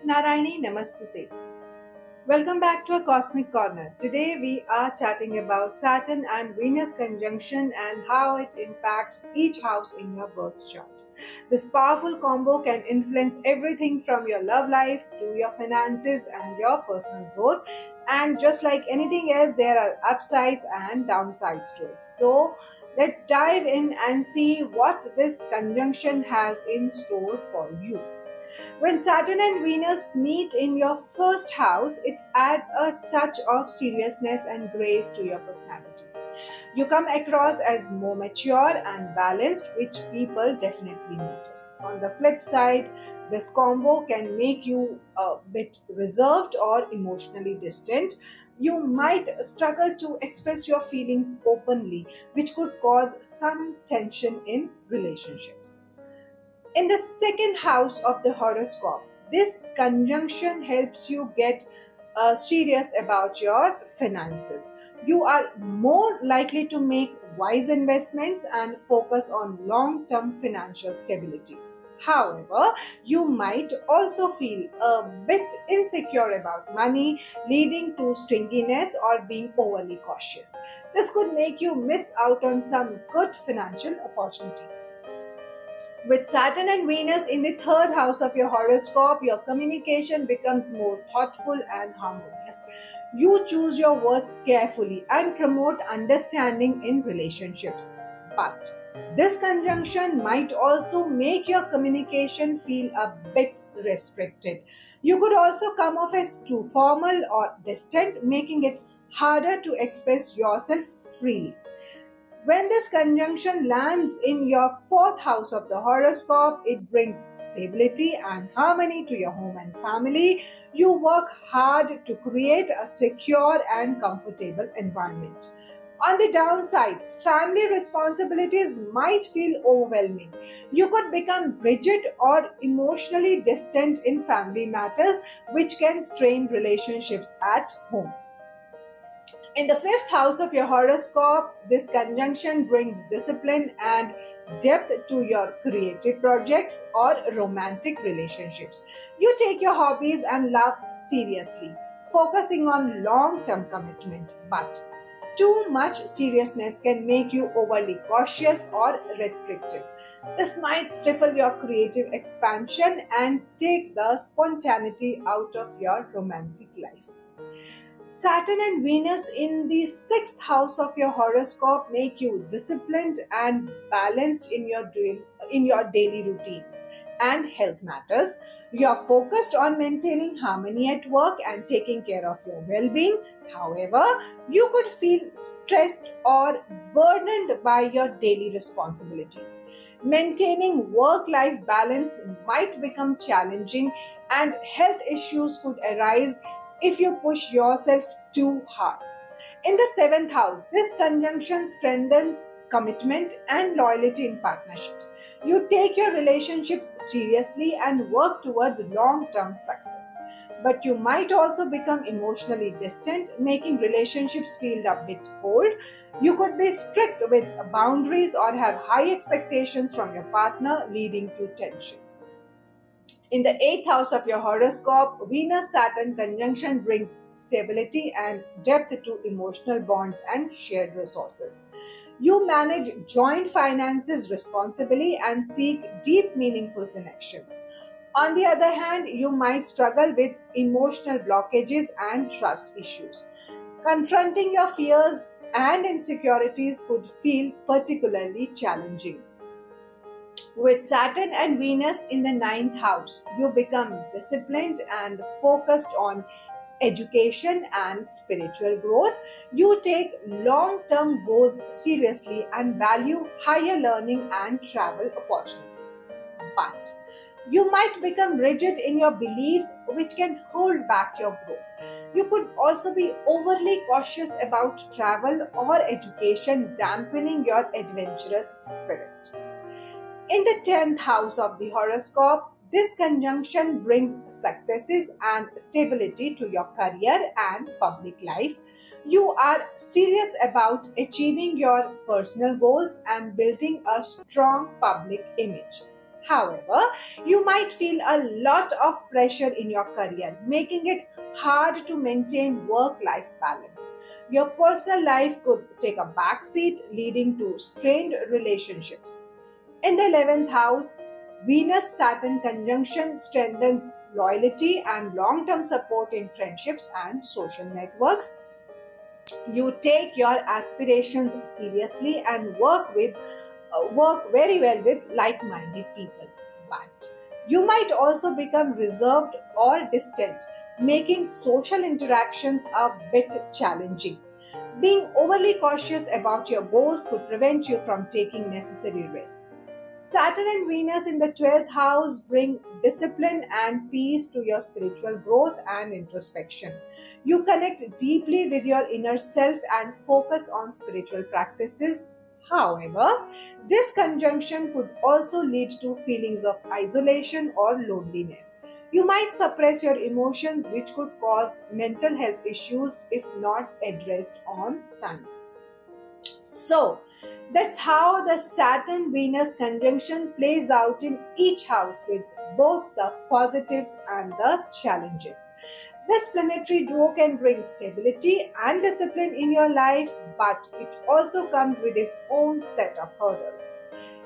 Narayani Namastute. Welcome back to a Cosmic Corner. Today we are chatting about Saturn and Venus conjunction and how it impacts each house in your birth chart. This powerful combo can influence everything from your love life to your finances and your personal growth. And just like anything else, there are upsides and downsides to it. So let's dive in and see what this conjunction has in store for you. When Saturn and Venus meet in your first house, it adds a touch of seriousness and grace to your personality. You come across as more mature and balanced, which people definitely notice. On the flip side, this combo can make you a bit reserved or emotionally distant. You might struggle to express your feelings openly, which could cause some tension in relationships. In the second house of the horoscope, this conjunction helps you get serious about your finances. You are more likely to make wise investments and focus on long term financial stability. However, you might also feel a bit insecure about money, leading to stinginess or being overly cautious. This could make you miss out on some good financial opportunities. With Saturn and Venus in the third house of your horoscope, your communication becomes more thoughtful and harmonious. You choose your words carefully and promote understanding in relationships. But this conjunction might also make your communication feel a bit restricted. You could also come off as too formal or distant, making it harder to express yourself freely. When this conjunction lands in your fourth house of the horoscope, it brings stability and harmony to your home and family. You work hard to create a secure and comfortable environment. On the downside, family responsibilities might feel overwhelming. You could become rigid or emotionally distant in family matters, which can strain relationships at home. In the fifth house of your horoscope, this conjunction brings discipline and depth to your creative projects or romantic relationships. You take your hobbies and love seriously, focusing on long term commitment. But too much seriousness can make you overly cautious or restrictive. This might stifle your creative expansion and take the spontaneity out of your romantic life. Saturn and Venus in the sixth house of your horoscope make you disciplined and balanced in your daily routines and health matters. You are focused on maintaining harmony at work and taking care of your well being. However, you could feel stressed or burdened by your daily responsibilities. Maintaining work life balance might become challenging, and health issues could arise if you push yourself too hard. In the seventh house, this conjunction strengthens commitment and loyalty in partnerships. You take your relationships seriously and work towards long term success. But you might also become emotionally distant, making relationships feel a bit cold. You could be strict with boundaries or have high expectations from your partner, leading to tension. In the eighth house of your horoscope, Venus Saturn conjunction brings stability and depth to emotional bonds and shared resources. You manage joint finances responsibly and seek deep, meaningful connections. On the other hand, you might struggle with emotional blockages and trust issues. Confronting your fears and insecurities could feel particularly challenging. With Saturn and Venus in the ninth house, you become disciplined and focused on education and spiritual growth. You take long term goals seriously and value higher learning and travel opportunities. But you might become rigid in your beliefs, which can hold back your growth. You could also be overly cautious about travel or education, dampening your adventurous spirit. In the 10th house of the horoscope, this conjunction brings successes and stability to your career and public life. You are serious about achieving your personal goals and building a strong public image. However, you might feel a lot of pressure in your career, making it hard to maintain work-life balance. Your personal life could take a backseat, leading to strained relationships. In the 11th house, Venus Saturn conjunction strengthens loyalty and long term support in friendships and social networks. You take your aspirations seriously and work very well with like-minded people, but you might also become reserved or distant, making social interactions a bit challenging. Being overly cautious about your goals could prevent you from taking necessary risks. Saturn and Venus in the 12th house bring discipline and peace to your spiritual growth and introspection. You connect deeply with your inner self and focus on spiritual practices. However, this conjunction could also lead to feelings of isolation or loneliness. You might suppress your emotions, which could cause mental health issues if not addressed on time. So, that's how the Saturn Venus conjunction plays out in each house with both the positives and the challenges. This planetary duo can bring stability and discipline in your life, but it also comes with its own set of hurdles.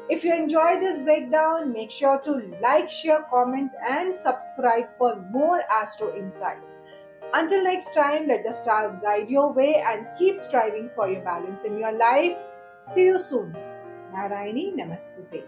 If you enjoyed this breakdown, make sure to like, share, comment, and subscribe for more astro insights. Until next time, let the stars guide your way and keep striving for your balance in your life. See you soon. Narayani Namastute.